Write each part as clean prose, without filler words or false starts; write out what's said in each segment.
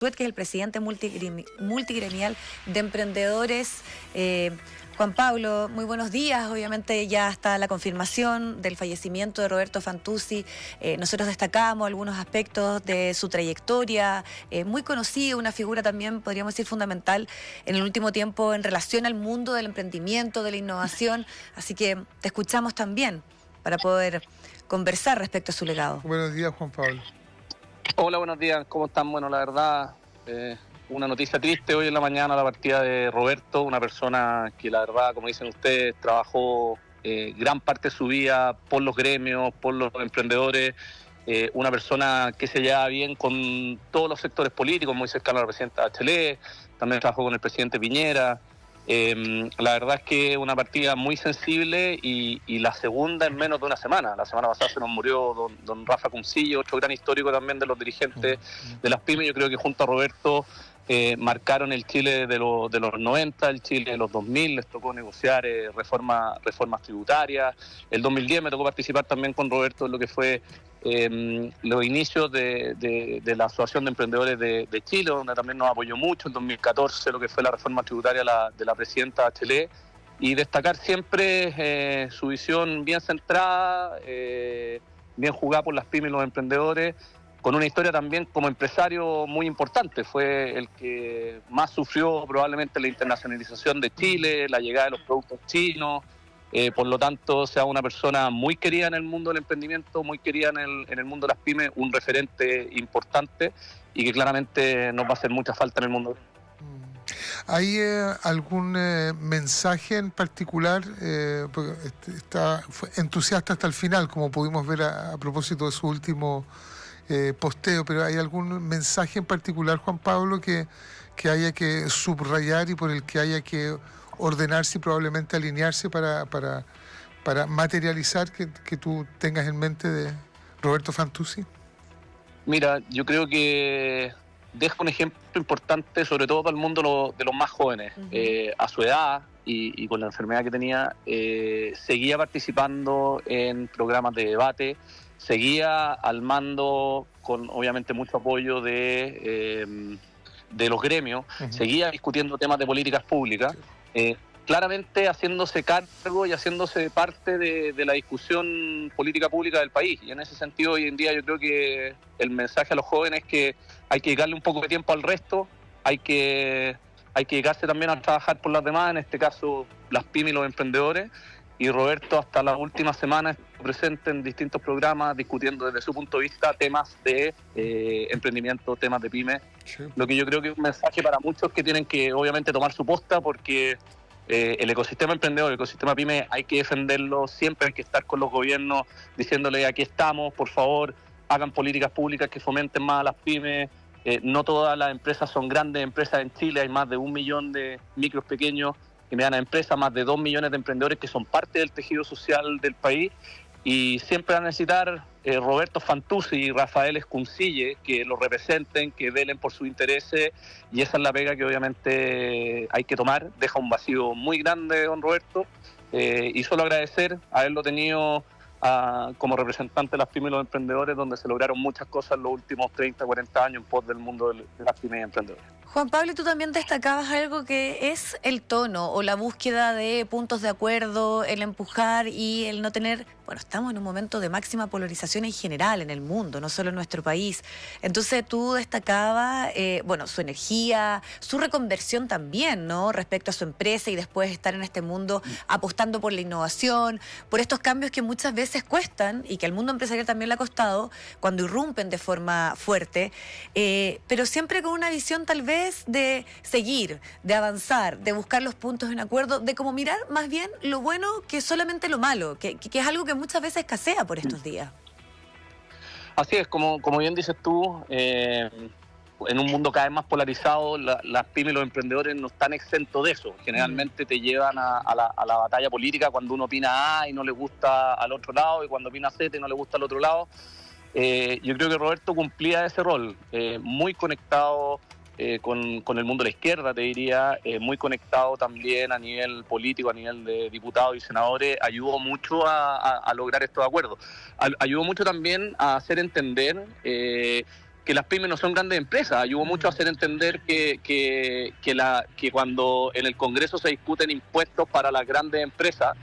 Que es el presidente multigremial de emprendedores. Juan Pablo, muy buenos días. Obviamente ya está la confirmación del fallecimiento de Roberto Fantuzzi. Nosotros destacamos algunos aspectos de su trayectoria, muy conocido, una figura también, podríamos decir, fundamental en el último tiempo en relación al mundo del emprendimiento, de la innovación. Así que te escuchamos también para poder conversar respecto a su legado. Buenos días, Juan Pablo. Hola, buenos días, ¿cómo están? Bueno, la verdad, una noticia triste hoy en la mañana, la partida de Roberto, una persona que la verdad, como dicen ustedes, trabajó gran parte de su vida por los gremios, por los emprendedores, una persona que se lleva bien con todos los sectores políticos, muy cercano a la presidenta Bachelet, también trabajó con el presidente Piñera. La verdad es que una partida muy sensible y la segunda en menos de una semana. La semana pasada se nos murió don Rafa Cuncillo, otro gran histórico también de los dirigentes de las pymes. Yo creo que junto a Roberto marcaron el Chile de los 90, el Chile de los 2000, les tocó negociar reformas tributarias. El 2010 me tocó participar también con Roberto en lo que fue los inicios de la Asociación de Emprendedores de Chile, donde también nos apoyó mucho. En 2014 lo que fue la reforma tributaria de la presidenta Bachelet, y destacar siempre su visión bien centrada, bien jugada por las pymes y los emprendedores, con una historia también como empresario muy importante. Fue el que más sufrió probablemente la internacionalización de Chile, la llegada de los productos chinos. Por lo tanto, sea una persona muy querida en el mundo del emprendimiento, muy querida en el mundo de las pymes, un referente importante y que claramente nos va a hacer mucha falta en el mundo. ¿Hay algún mensaje en particular? Porque fue entusiasta hasta el final, como pudimos ver a propósito de su último posteo, pero ¿hay algún mensaje en particular, Juan Pablo, que haya que subrayar y por el que haya que ordenarse y probablemente alinearse para materializar que tú tengas en mente de Roberto Fantuzzi? Mira, yo creo que deja un ejemplo importante, sobre todo para el mundo de los más jóvenes. A su edad y con la enfermedad que tenía, seguía participando en programas de debate, seguía al mando con obviamente mucho apoyo de los gremios, seguía discutiendo temas de políticas públicas, claramente haciéndose cargo y haciéndose parte de la discusión política pública del país. Y en ese sentido, hoy en día yo creo que el mensaje a los jóvenes es que hay que dedicarle un poco de tiempo al resto, hay que dedicarse también a trabajar por las demás, en este caso las pymes y los emprendedores. Y Roberto hasta las últimas semanas estuvo presente en distintos programas discutiendo desde su punto de vista temas de emprendimiento, temas de pymes. Sí. Lo que yo creo que es un mensaje para muchos que tienen que obviamente tomar su posta, porque el ecosistema emprendedor, el ecosistema pyme, hay que defenderlo, siempre hay que estar con los gobiernos diciéndole aquí estamos, por favor, hagan políticas públicas que fomenten más a las pymes. No todas las empresas son grandes empresas en Chile, hay más de 1 millón de micros, pequeños y medianas empresas, más de 2 millones de emprendedores que son parte del tejido social del país, y siempre van a necesitar Roberto Fantuzzi y Rafael Cuncille que los representen, que velen por sus intereses, y esa es la pega que obviamente hay que tomar. Deja un vacío muy grande don Roberto, y solo agradecer haberlo tenido como representante de las pymes y los emprendedores, donde se lograron muchas cosas en los últimos 30, 40 años en pos del mundo de las pymes y emprendedores. Juan Pablo, tú también destacabas algo que es el tono o la búsqueda de puntos de acuerdo, el empujar y el no tener... Bueno, estamos en un momento de máxima polarización en general en el mundo, no solo en nuestro país. Entonces tú destacabas, su energía, su reconversión también, ¿no? Respecto a su empresa y después estar en este mundo apostando por la innovación, por estos cambios que muchas veces cuestan y que al mundo empresarial también le ha costado cuando irrumpen de forma fuerte, pero siempre con una visión tal vez de seguir, de avanzar, de buscar los puntos en acuerdo, de como mirar más bien lo bueno que solamente lo malo, que es algo que muchas veces escasea por estos días. Así es, como bien dices tú, en un mundo cada vez más polarizado, las pymes y los emprendedores no están exentos de eso. Generalmente te llevan a la batalla política cuando uno opina A y no le gusta al otro lado, y cuando opina Z y no le gusta al otro lado. Yo creo que Roberto cumplía ese rol, muy conectado con el mundo de la izquierda, te diría, muy conectado también a nivel político, a nivel de diputados y senadores. Ayudó mucho a lograr estos acuerdos. Ayudó mucho también a hacer entender que las pymes no son grandes empresas. Ayudó mucho a hacer entender que cuando en el Congreso se discuten impuestos para las grandes empresas,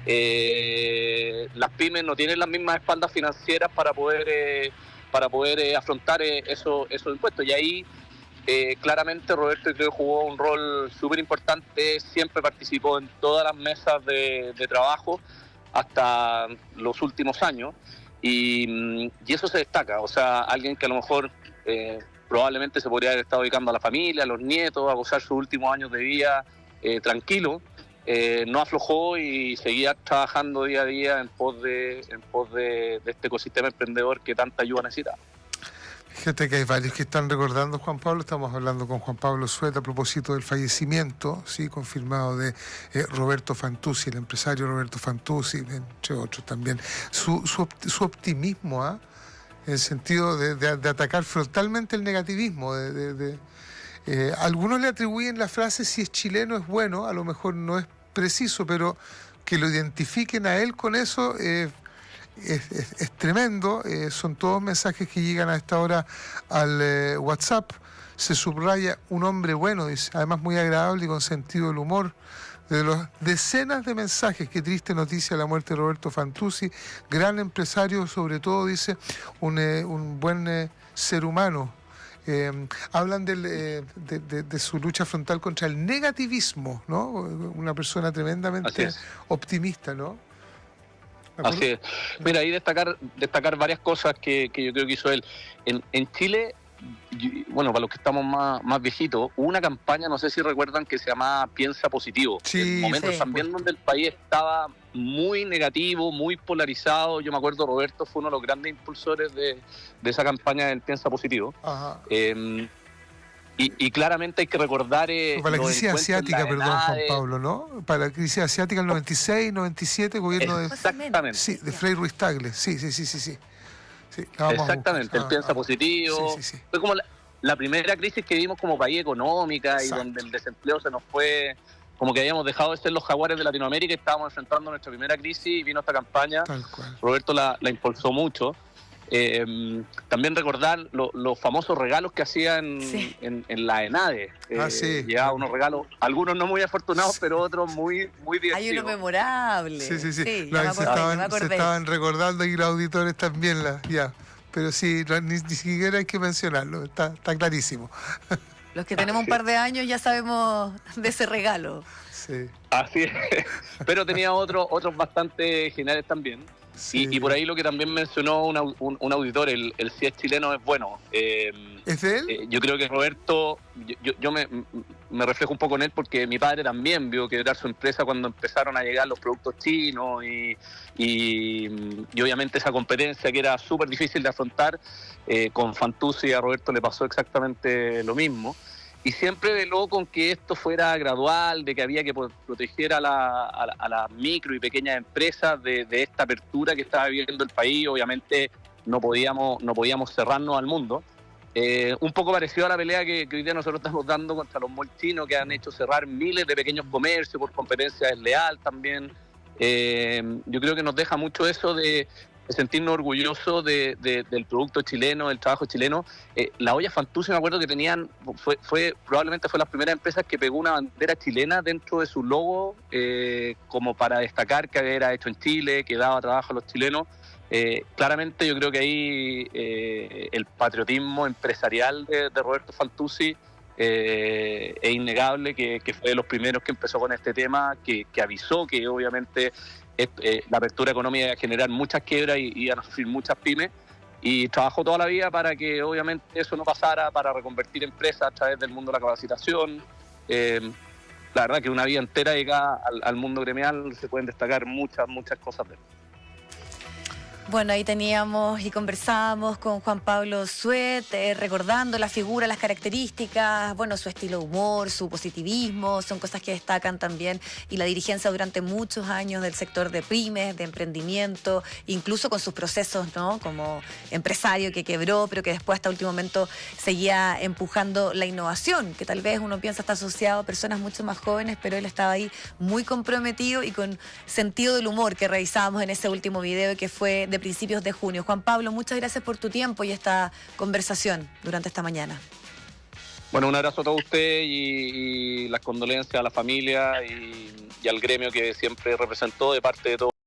las pymes no tienen las mismas espaldas financieras para poder afrontar esos impuestos. Y ahí claramente Roberto, creo, jugó un rol súper importante. Siempre participó en todas las mesas de trabajo hasta los últimos años, y eso se destaca. O sea, alguien que a lo mejor probablemente se podría haber estado dedicando a la familia, a los nietos, a gozar sus últimos años de vida tranquilo, no aflojó y seguía trabajando día a día en pos de este ecosistema emprendedor que tanta ayuda necesita. Fíjate que hay varios que están recordando Juan Pablo. Estamos hablando con Juan Pablo Suet a propósito del fallecimiento, sí, confirmado, de Roberto Fantuzzi, el empresario Roberto Fantuzzi, entre otros también. Su optimismo, en el sentido de atacar frontalmente el negativismo. Algunos le atribuyen la frase: si es chileno es bueno. A lo mejor no es preciso, pero que lo identifiquen a él con eso es tremendo. Son todos mensajes que llegan a esta hora al WhatsApp. Se subraya: un hombre bueno, dice, además muy agradable y con sentido del humor. De los decenas de mensajes, qué triste noticia la muerte de Roberto Fantuzzi, gran empresario, sobre todo, dice, un buen ser humano. Hablan de su lucha frontal contra el negativismo, ¿no? Una persona tremendamente optimista, ¿no? Así es. Mira, ahí destacar varias cosas que yo creo que hizo él. En Chile, bueno, para los que estamos más viejitos, hubo una campaña, no sé si recuerdan, que se llamaba Piensa Positivo. Sí, en momentos también donde el país estaba muy negativo, muy polarizado. Yo me acuerdo, Roberto fue uno de los grandes impulsores de esa campaña del Piensa Positivo. Ajá. Y claramente hay que recordar... para la crisis asiática, perdón, Juan Pablo, ¿no? Para la crisis asiática, el 96, 97, gobierno de... Exactamente. Sí, de Frei Ruiz Tagle. Sí. Exactamente, el Piensa Positivo. Sí. Fue como la primera crisis que vimos como país económica. Exacto. Y donde el desempleo se nos fue... Como que habíamos dejado de ser los jaguares de Latinoamérica y estábamos enfrentando nuestra primera crisis, y vino esta campaña. Tal cual. Roberto la impulsó mucho. También recordar los famosos regalos que hacía en la ENADE. Llevaba unos regalos, algunos no muy afortunados, pero otros muy divertidos. Hay uno memorable. Sí. Se estaban recordando, y los auditores también. Pero sí, ni siquiera hay que mencionarlo, está clarísimo. Los que tenemos un par de años ya sabemos de ese regalo. Sí. Así es. Pero tenía otros bastante geniales también. Sí. Y por ahí lo que también mencionó un auditor, el si es chileno es bueno. ¿Es de él? Yo creo que Roberto, yo me reflejo un poco en él, porque mi padre también vio quebrar su empresa cuando empezaron a llegar los productos chinos y obviamente esa competencia que era súper difícil de afrontar. Con Fantuzzi a Roberto le pasó exactamente lo mismo. Y siempre veló con que esto fuera gradual, de que había que proteger a las micro y pequeñas empresas de esta apertura que estaba viviendo el país. Obviamente no podíamos cerrarnos al mundo. Un poco parecido a la pelea que hoy día nosotros estamos dando contra los malls chinos, que han hecho cerrar miles de pequeños comercios por competencia desleal también. Yo creo que nos deja mucho eso de sentirnos orgullosos del producto chileno, del trabajo chileno. La olla Fantuzzi, me acuerdo que tenían, probablemente fue las primeras empresas que pegó una bandera chilena dentro de su logo, como para destacar que era hecho en Chile, que daba trabajo a los chilenos. Claramente yo creo que ahí el patriotismo empresarial de Roberto Fantuzzi es innegable, que fue de los primeros que empezó con este tema, que avisó que obviamente la apertura económica iba a generar muchas quiebras y iban a sufrir muchas pymes, y trabajó toda la vida para que obviamente eso no pasara, para reconvertir empresas a través del mundo de la capacitación. La verdad que una vida entera dedicada al mundo gremial, se pueden destacar muchas cosas de él. Bueno, ahí teníamos y conversábamos con Juan Pablo Suet, recordando la figura, las características, bueno, su estilo de humor, su positivismo, son cosas que destacan también, y la dirigencia durante muchos años del sector de pymes, de emprendimiento, incluso con sus procesos, ¿no?, como empresario que quebró, pero que después hasta último momento seguía empujando la innovación, que tal vez uno piensa está asociado a personas mucho más jóvenes, pero él estaba ahí muy comprometido y con sentido del humor, que revisábamos en ese último video, y que fue de principios de junio. Juan Pablo, muchas gracias por tu tiempo y esta conversación durante esta mañana. Bueno, un abrazo a todos ustedes y las condolencias a la familia y al gremio que siempre representó de parte de todos.